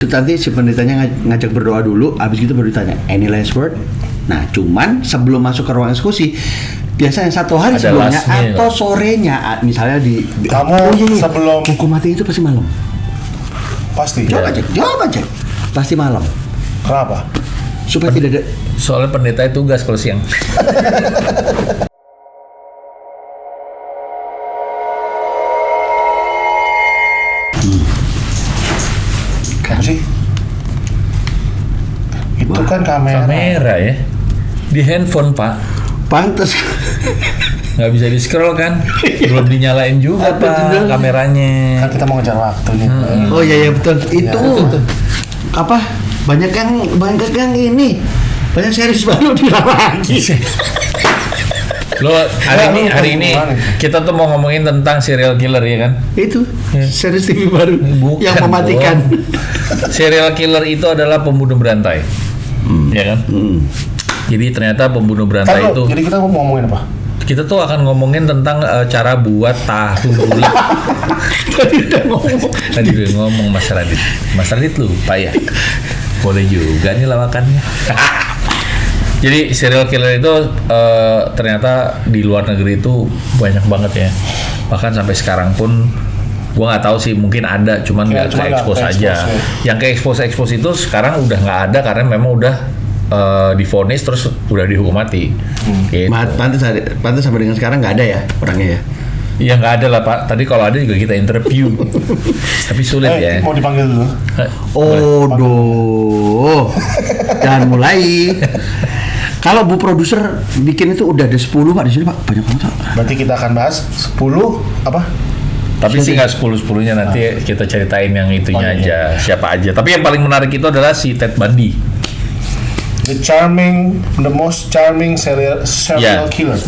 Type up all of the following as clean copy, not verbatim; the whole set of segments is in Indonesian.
Nanti si pendetanya ngajak berdoa dulu, habis gitu baru ditanya any last word. Nah, cuman sebelum masuk ke ruang eksekusi, biasanya 1 hari ada sebelumnya lastnya, atau sorenya, misalnya kamu sebelum hukum mati itu pasti malam. Pasti. Jawab aja. Pasti malam. Kenapa? Supaya tidak ada. Soalnya pendeta itu tugas kalau siang. Apa sih? Itu kan Kamera ya. Di handphone, Pak. Pantes. Nggak bisa di-scroll kan? Belum dinyalain juga, Pak, kameranya. Kan kita mau ngejar waktu nih. Oh iya betul. Itu apa? Banyak yang ini. Banyak series baru lagi. Lo hari ini kita tuh mau ngomongin tentang serial killer ya kan? Itu series TV baru yang mematikan. Serial killer itu adalah pembunuh berantai, ya kan? Jadi ternyata pembunuh berantai itu. Jadi kita mau ngomongin apa? Kita tuh akan ngomongin tentang cara buat tahu bulat. Tadi udah ngomong Mas Radit. Mas Radit lupa ya? Boleh juga nih lawakannya. Jadi serial killer itu ternyata di luar negeri itu banyak banget ya. Bahkan sampai sekarang pun gua nggak tahu sih, mungkin ada, cuman nggak ke-expose aja. Yang ke-expose itu sekarang udah nggak ada karena memang udah divonis terus udah dihukum mati. Gitu. Pantes sampai dengan sekarang nggak ada ya orangnya ya. Iya nggak ada lah Pak. Tadi kalau ada juga kita interview. Tapi sulit ya. Mau dipanggil dulu. Jangan mulai. Kalau Bu Produser bikin itu udah ada 10 Pak di sini Pak. Banyak banget Pak. Berarti kita akan bahas 10 apa? Tapi sih nggak 10-10-nya, nanti kita ceritain yang itunya aja. Siapa aja. Tapi yang paling menarik itu adalah si Ted Bundy. The most charming serial killer.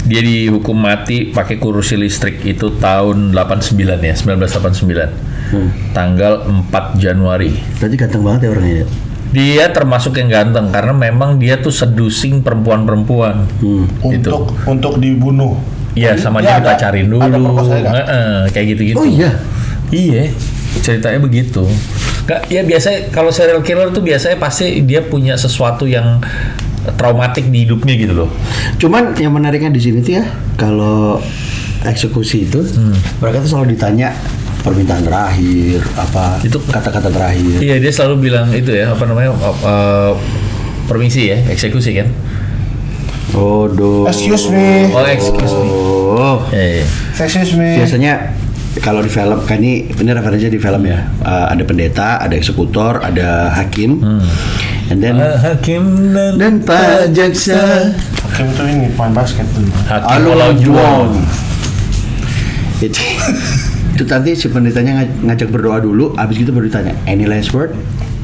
Dia dihukum mati pakai kursi listrik itu tahun 89 ya, 1989. Tanggal 4 Januari. Berarti ganteng banget ya orangnya ya. Dia termasuk yang ganteng karena memang dia tuh seducing perempuan-perempuan. Untuk dibunuh. Iya, sama dia dipacarin dulu. Kayak gitu-gitu. Oh iya. Iya. Ceritanya begitu. Ya biasa kalau serial killer tuh biasanya pasti dia punya sesuatu yang traumatik di hidupnya gitu loh. Cuman yang menariknya di sini tuh ya, kalau eksekusi itu mereka tuh selalu ditanya permintaan terakhir, apa itu kata-kata terakhir. Iya, dia selalu bilang itu ya, apa namanya, permisi ya, eksekusi kan. Excuse me. Excuse me. Biasanya kalau di film kan ini referensinya di film ya, ada pendeta, ada eksekutor, ada hakim, and then hakim dan pak jaksa. Hakim itu ini main basket tuh. Hakim Olajuwon. Itu nanti si pendetanya ngajak berdoa dulu, habis gitu baru ditanya any last word.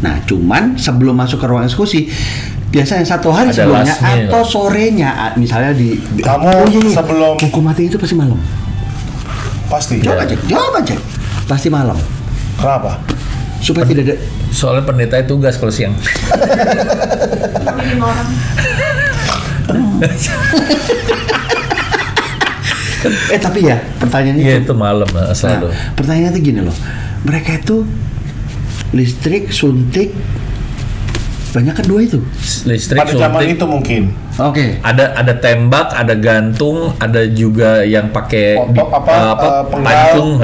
Nah, cuman sebelum masuk ke ruang eksekusi, biasanya 1 hari ada sebelumnya atau sorenya, misalnya kamu sebelum hukum mati itu pasti malam. Pasti. Jawab aja. Pasti malam. Kenapa? Supaya tidak ada. Soalnya pendeta itu tugas kalau siang. Tapi ya pertanyaannya iya itu malam selalu. Pertanyaannya tuh gini loh, mereka itu listrik, suntik, banyak kan 2 itu. Listrik, pada zaman itu mungkin. Oke. Ada tembak, ada gantung, ada juga yang pakai pancung,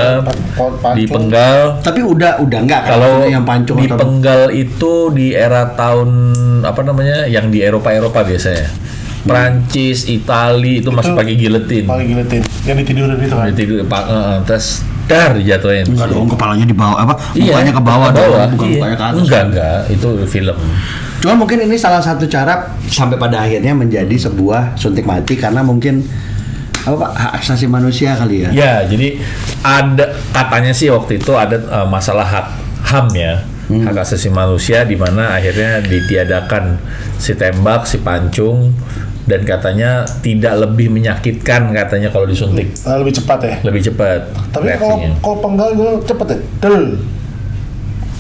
dipenggal. Tapi udah enggak kan kalau yang pancung dipenggal itu di era tahun apa namanya, yang di Eropa biasanya. Prancis, Itali itu masih pakai giletin. Pakai giletin. Yang ditidurin itu kan. Terus jatuhin. Dong kepalanya di bawah mukanya ke bawah, bukan mukanya ke atas. Enggak, itu film. Cuma mungkin ini salah satu cara sampai pada akhirnya menjadi sebuah suntik mati karena mungkin hak asasi manusia kali ya. Ya, jadi ada katanya sih waktu itu ada masalah hak HAM ya. Hak asasi manusia di mana akhirnya ditiadakan si tembak, si pancung, dan katanya tidak lebih menyakitkan katanya kalau disuntik. Lebih cepat ya? Lebih cepat. Tapi kalau penggal itu cepet ya?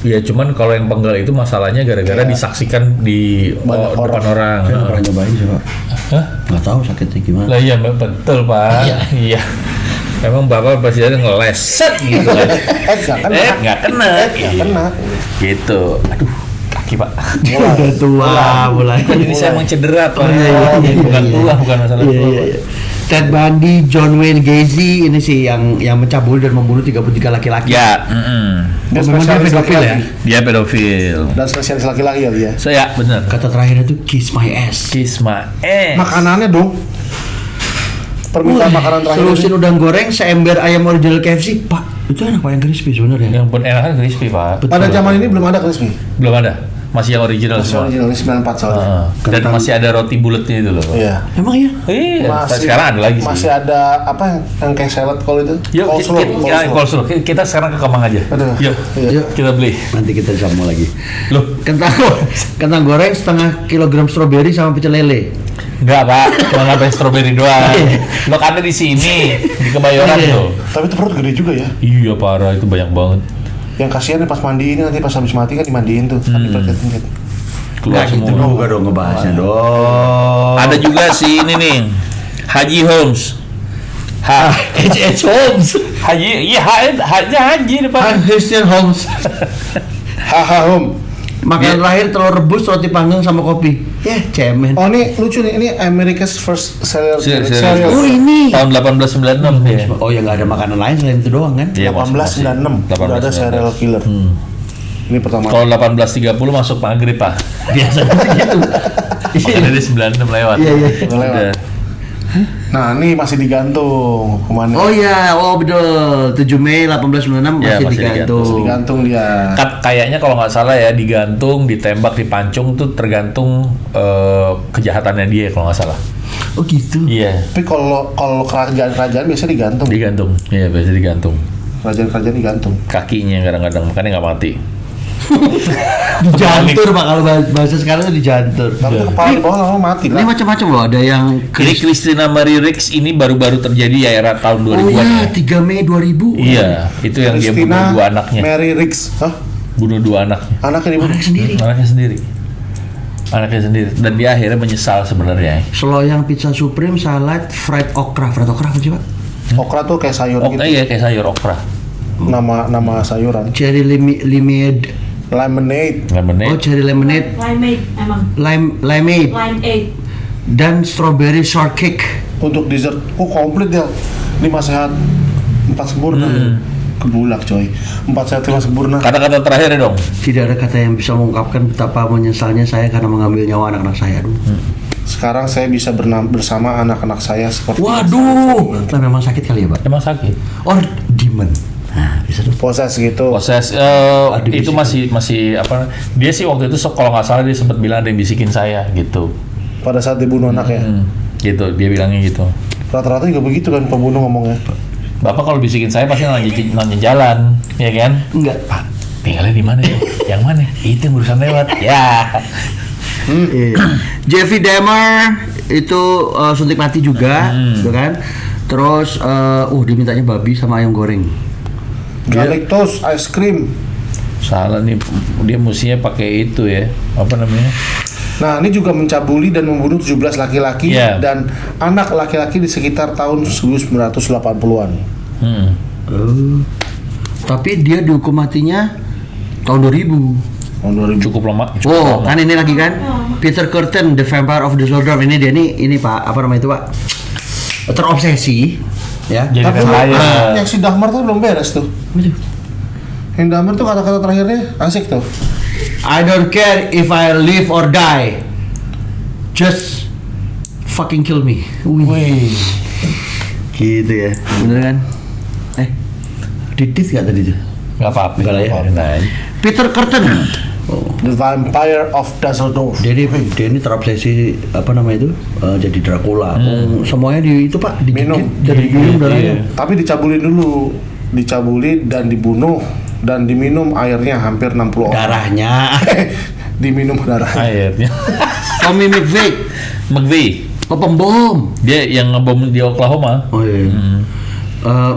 Ya cuman kalau yang penggal itu masalahnya gara-gara disaksikan di depan orang. Saya pernah nyobain sih Pak. Nggak tahu sakitnya gimana. Lah iya betul Pak. Iya. Emang Bapak Presiden ngeles gitu kan. Nggak kena. Gitu. Aduh, kaki Pak. Udah tua mulai. Ini saya emang cedera Pak. Bukan tua, bukan masalah tua. Iya. Ted Bundy, John Wayne Gacy ini sih yang mencabuli dan membunuh 33 laki-laki. Ya, Dia Memang dia spesialis pedofil ya. dia pedofil. Dan spesialis laki-laki ya dia. Saya benar. Kata terakhirnya tuh kiss my ass. Kisma. Makanannya dong. Permintaan makanan terakhir. Terusin udang goreng seember ayam original KFC. Pak, itu enak Pak yang crispy sebenarnya. Yang pun enak kan crispy Pak. Pada zaman ini belum ada crispy. Belum ada. Masih yang original Masih semua. original ini 94 soalnya. Dan masih ada roti bulatnya itu loh. Iya. Emang iya? Iya. Sekarang ada lagi sih. Masih ada apa yang kayak salad call itu? Yuk, Coleslaw. coleslaw. Kita sekarang ke Kemang aja. Aduh. Yuk, Yuk. kita beli. Nanti kita jamu lagi. Loh, Kentang goreng setengah kilogram stroberi sama pecel lele. enggak Pak, cuma ngapain strawberry doang. Lo kan ada di sini, di Kebayoran tuh. Tapi itu perut gede juga ya. Iya parah, itu banyak banget. Yang kasihan nih pas mandi ini nanti pas habis mati kan dimandiin tuh. Diperket-perket. Keluar Nggak gitu semua. juga dong ngebahasnya dong. Ada juga si ini nih, Haji Holmes. H.H. Holmes. Haji, iya Haji depan. Christian Holmes. Haha home. Makanan terakhir telur rebus, roti panggang sama kopi. Cemen. Oh ini lucu nih, ini America's first cereal. Cereal. Oh ini. Tahun 1896 ya. Oh ya nggak ada makanan lain selain itu doang kan? Iya, 1896 udah ada serial killer. Ini pertama. Kalau 1830 masuk maghrib Pak. Biasanya sih gitu. Makanya dia 96 lewat. Iya. Lewat. Udah. Nah ini masih digantung hukumannya. Oh iya, betul. 7 Mei 1896 Ya, masih masih digantung. Masih digantung dia. Kayaknya kalau nggak salah ya digantung, ditembak, dipancung tuh tergantung kejahatannya dia kalau nggak salah. Oh gitu. Iya. Tapi kalau kerajaan biasanya digantung. Digantung. Iya biasa digantung. Kerajaan digantung. Kakinya kadang-kadang makanya nggak mati. Dijantur Pak, kalau bahasa sekarang itu dijantur. Tapi kepala di bawah lama mati Ini lah. macam-macam loh, ada yang Jadi Christina Marie Rix ini baru-baru terjadi ya era tahun 2000-an Oh iya, ya. 3 Mei 2000. Iya, itu yang dia bunuh Christina dua anaknya. Mary Rix. Hah? Bunuh dua anaknya. Anaknya dibunuh. Anak sendiri. Anaknya sendiri. Dan dia akhirnya menyesal sebenarnya. Seloyang pizza supreme, salad, fried okra. Fried okra apa sih Pak? Okra tuh kayak sayur gitu. Iya kayak sayur okra. Nama sayuran. Cherry limeade. Lemonade. Lemonade. Oh, cherry lemonade. Limeade emang. Limeade. Limeade. Dan strawberry shortcake. Untuk dessert. Komplit ya. 5 sehat 4 sempurna. Kebulak coy. 4 sehat 5 sempurna. Kata-kata terakhir dong. Tidak ada kata yang bisa mengungkapkan betapa menyesalnya saya karena mengambil nyawa anak-anak saya. Aduh. Sekarang saya bisa bersama anak-anak saya seperti Waduh. Nah, memang sakit kali ya Pak? Emang sakit. Or demon. Nah, bisa tuh. proses gitu. Proses itu bisikan. masih apa? Dia sih waktu itu kalau nggak salah dia sempat bilang ada yang bisikin saya gitu. Pada saat dibunuh anak ya. Gitu dia bilangnya gitu. Rata-rata juga begitu kan pembunuh ngomongnya. Bapak kalau bisikin saya pasti nanya jalan, ya kan? Enggak. Pak, tinggalnya di mana ya? Yang mana? Itu yang urusan lewat. Ya. Iya. Jeffrey Dahmer itu suntik mati juga, gitu kan? Terus dia mintanya babi sama ayam goreng. Garlic toast, ice cream. Salah nih, dia mestinya pakai itu ya. Apa namanya? Nah, ini juga mencabuli dan membunuh 17 laki-laki Iya. dan anak laki-laki di sekitar tahun 1980-an. Tapi dia dihukum matinya tahun 2000. Tahun 2000. Cukup lama. Oh, kan ini lagi kan? Peter Curtin, The Vampire of Dusseldorf. Ini dia ini Pak, apa namanya itu Pak? Terobsesi, ya. Jadi Tapi saya yang si Dahmer tuh belum beres tuh. Yang Dahmer tuh kata-kata terakhirnya asik tuh. I don't care if I live or die. Just fucking kill me. Wih. Gitu ya. Bener kan? Didit gak tadi tuh? Nggak apa-apa. Nggak lah ya. Nah, Peter Curtin. The Vampire of Dusseldorf. Dia ini terobsesi apa namanya itu? Jadi Dracula. Semuanya itu Pak digigit, Minum. jadi minum darahnya. Tapi dicabuli dulu. Dicabuli dan dibunuh dan diminum airnya hampir 60 orang. Darahnya. Diminum darah. akhirnya. Tommy McVeigh. Oh, pembom. Dia yang ngebom di Oklahoma. Oh iya.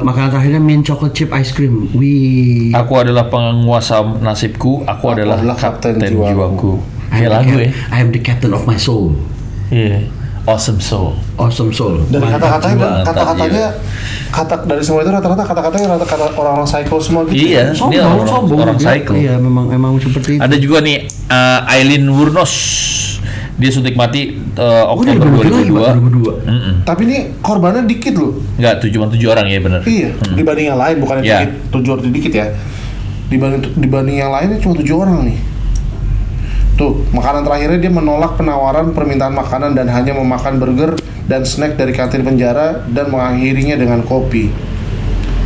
Makanan terakhirnya mint chocolate chip ice cream. Wih. Aku adalah penguasa nasibku. Aku adalah kapten jiwaku. Kayak lagu ya. I am the captain of my soul. Iya. Awesome Soul. Awesome Soul. Dari Mantap jiwa. kata dari semua itu rata-rata kata-katanya orang-orang psycho semua gitu. Iya, dia orang dia. psycho. Iya, memang seperti itu. Ada juga nih Aileen Wuornos. Dia suntik mati Oktober 2002. Tapi ini korbannya dikit loh. Enggak, cuma 7 orang ya benar. Iya, dibanding yang lain bukan Iya. dikit, 7 orang dikit ya. Dibanding yang lainnya cuma 7 orang nih. Tuh, makanan terakhirnya dia menolak penawaran permintaan makanan dan hanya memakan burger dan snack dari kantin penjara dan mengakhirinya dengan kopi.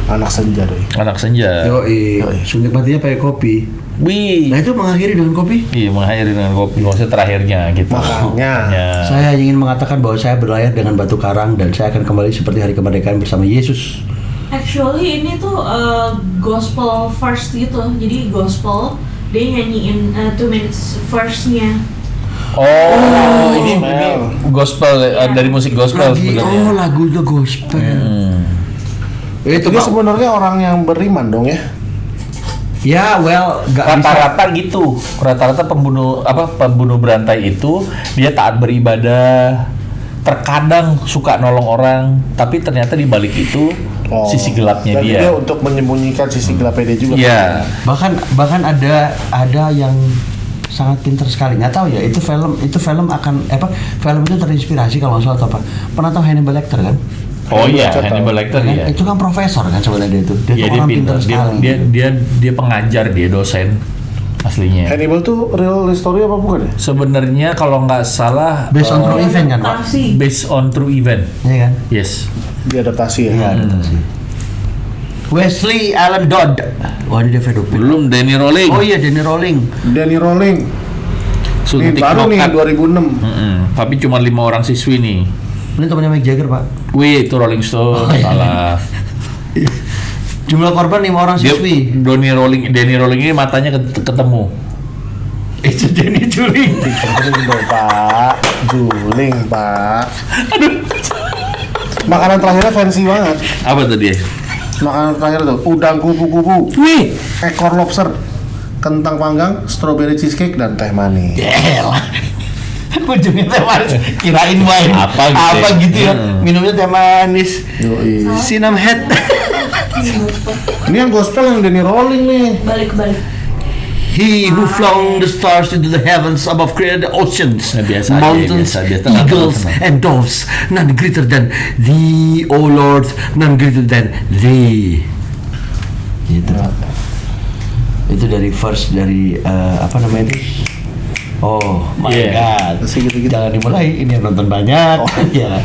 Anak senja doi. Anak senja. Yoi. Suntik matinya pakai kopi. Wih. Nah itu mengakhiri dengan kopi. Iya, mengakhiri dengan kopi. Maksudnya terakhirnya gitu. Makanya. Ya. Saya ingin mengatakan bahwa saya berlayar dengan batu karang dan saya akan kembali seperti hari kemerdekaan bersama Yesus. Actually ini tuh gospel first gitu, jadi gospel dia nyanyiin 2 minutes verse-nya. Oh, ini Gospel. gospel dari musik gospel Lagi, sebenarnya. lagu itu gospel. Itu Dia sebenarnya orang yang beriman dong ya. ya, well, nggak bisa. Rata-rata gitu. Rata-rata pembunuh berantai itu dia taat beribadah. Terkadang suka nolong orang, tapi ternyata di balik itu sisi gelapnya dan dia. juga untuk menyembunyikan sisi gelapnya dia juga. Iya. Bahkan ada yang sangat pintar sekali. Nggak tahu ya, itu film akan film itu terinspirasi kalau nggak salah atau apa. Pernah tahu Hannibal Lecter kan? Oh iya, Lecter Hannibal Lecter Kan? ya. Itu kan profesor kan sebenarnya dia itu. Dia Iya, tuh dia orang pintar. pintar sekali. Dia pengajar, dia dosen aslinya. Hannibal tuh real story apa bukan ya? Sebenarnya kalau nggak salah Based on true event kan, Pak? Adaptasi. based on true event. Iya kan? Yes. Diadaptasi ya. Iya, ada sih. Wesley Allen Dodd. Wah, dia pedofil. Belum Danny Rolling. Oh iya, Danny Rolling. Danny Rolling. Ini Suntik baru nih nokat. 2006. Tapi cuma 5 orang siswi nih. Ini temannya Mick Jagger, Pak. Wih, itu Rolling Stone. Salah. Jumlah korban 5 orang Dia, siswi. Danny Rolling ini matanya ketemu. Itu Danny Juling. Juling dong Pak. Juling Pak. Makanan terakhirnya fancy banget. Apa tadi? Makanan terakhir tuh udang kupu-kupu, Wih, ekor lobster, kentang panggang, strawberry cheesecake dan teh manis. Yaelah. Ujungnya teh manis. Kirain wine. Apa gitu ya? ya? Minumnya teh manis. Yoi. Cinnamon head. Ini yang gospel yang Danny Rolling nih. Balik. He who flung the stars into the heavens above created the oceans, Nah, biasa aja, mountains, biasa. eagles, Tenang. and doves. None greater than thee, O Lord. None greater than thee. Gitu. Itu dari verse dari apa namanya itu? Oh my Yeah. God. Masih gitu-gitu. Jangan dimulai. Ini yang nonton banyak. Ya.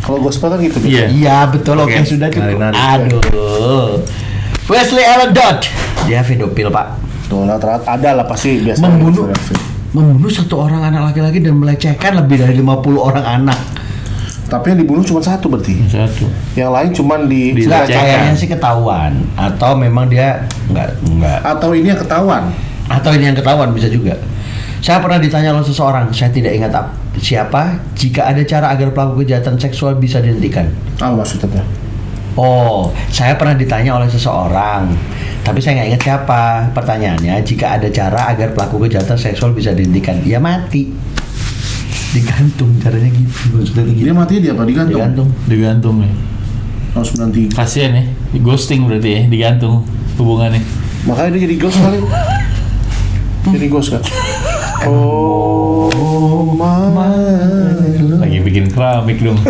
Kalau gospel kan gitu. Iya. Iya betul. Oke, Oke, sudah cukup. nari-nari. Aduh. Wesley Allen Dodd. Dia pedofil, Pak. Tuh, rata-rata ada lah pasti biasanya. Membunuh satu orang anak laki-laki dan melecehkan lebih dari 50 orang anak. Tapi yang dibunuh cuma satu berarti. satu. Yang lain cuma Enggak, Dilecehkan. kayaknya sih ketahuan atau memang dia enggak atau ini yang ketahuan. atau ini yang ketahuan bisa juga. Saya pernah ditanya oleh seseorang, saya tidak ingat siapa, jika ada cara agar pelaku kejahatan seksual bisa dihentikan. Apa maksudnya? Oh, saya pernah ditanya oleh seseorang, tapi saya nggak ingat siapa. Pertanyaannya, jika ada cara agar pelaku kejahatan seksual bisa dihentikan, ya mati. Digantung, caranya gitu. Maksudnya itu gitu. Dia mati dia apa digantung? Digantung. Digantung nih. Tahun 93. Kasian ya, di ghosting berarti ya, digantung hubungannya. Makanya dia jadi ghost kali. Jadi ghost kan? Oh my. Lagi bikin keramik dong.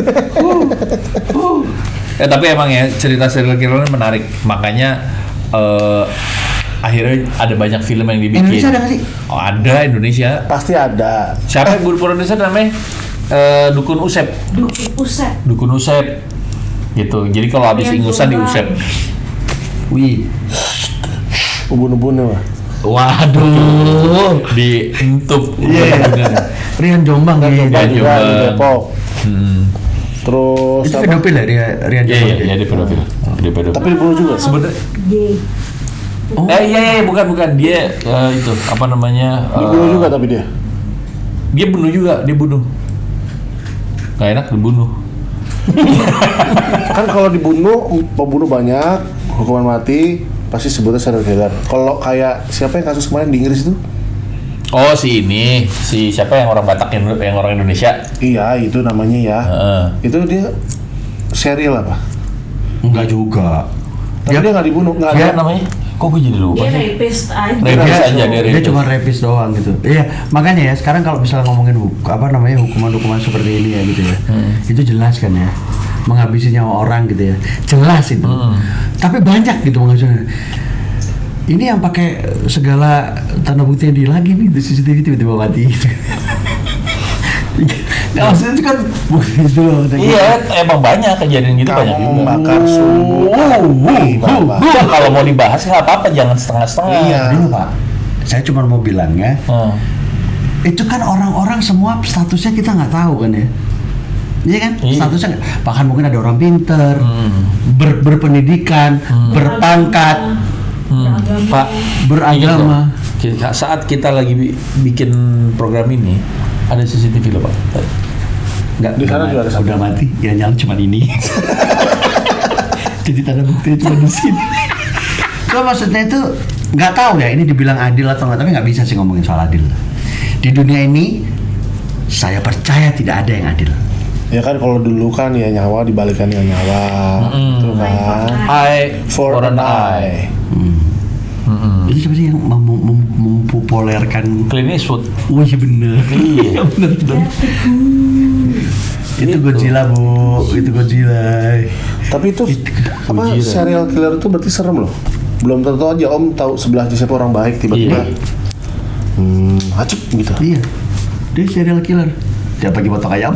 Tapi emang ya cerita serial killer ini menarik, makanya akhirnya ada banyak film yang dibikin. Indonesia ada nggak sih? Oh ada Indonesia. Pasti ada. Siapa yang guru produser namanya? Dukun Usep. Dukun Usep. Gitu. Jadi kalau habis Rian ingusan Jombang. diusep. Wih. Ubun-ubunnya mah. Waduh. Dientup. Rian Jombang ya. Rian Juga di Jombang. Depok. Terus Itu apa? pedofil ya Rian Iya Jombang. iya dia pedofil. Dia pedofil. Tapi dibunuh juga. Sebenarnya Oh. iya bukan dia itu apa namanya? Dibunuh juga tapi dia. Dia bunuh juga, dia bunuh. Gak enak dibunuh. Kan kalau dibunuh, pembunuh banyak, hukuman mati, pasti sebutnya serial killer. Kalau kayak siapa yang kasus kemarin di Inggris itu? Oh si siapa yang orang Batak yang orang Indonesia? Iya, itu namanya ya. Heeh. Itu dia serial apa? Enggak juga. Tapi dia nggak dibunuh, nggak Apa ada. namanya? Kok gue jadi lupa Dia sih? rapist aja. Rapist aja, dia Dia rapist. cuma rapist doang gitu. Iya, makanya ya sekarang kalau misalnya ngomongin hukuman-hukuman seperti ini ya gitu ya. Itu jelas kan ya. Menghabisi nyawa orang gitu ya. Jelas itu. Tapi banyak gitu menghabiskan. Ini yang pakai segala tanda bukti yang di lagi nih di CCTV tiba-tiba mati gitu. Nah, maksudnya itu kan bukan itu loh. Iya, emang banyak kejadian gitu banyak Kamu juga. membakar sumbu. Bapak. Kalau mau dibahas nggak apa-apa, jangan setengah-setengah. Iya. Ini Pak, saya cuma mau bilang ya, Hmm. itu kan orang-orang semua statusnya kita nggak tahu kan ya. Iya kan? Iya. Statusnya nggak- bahkan mungkin ada orang pinter, berpendidikan, berpangkat, Beragama. Pak, beragama. saat kita lagi bikin program ini, ada CCTV loh Pak. Nggak, Di sana juga ada satu. udah mati, ya nyala cuma ini. Jadi tanda buktinya cuma di sini. So maksudnya itu nggak tahu ya ini dibilang adil atau nggak, tapi nggak bisa sih ngomongin soal adil. Di dunia ini saya percaya tidak ada yang adil. Ya kan kalau dulu kan ya nyawa dibalikan dengan nyawa, gitu kan. Eye For an eye. Itu siapa sih yang mempopulerkan? Clint Eastwood. Oh iya bener. Iya. Bener. Itu Godzilla bu, itu Godzilla. Tapi itu apa Gojira. serial killer itu berarti serem loh. Belum tentu aja Om tahu sebelahnya siapa orang baik tiba-tiba. Iya. Acup gitu. Iya, dia serial killer. Tiap pagi potong ayam.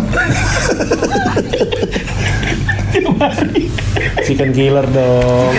Chicken killer dong.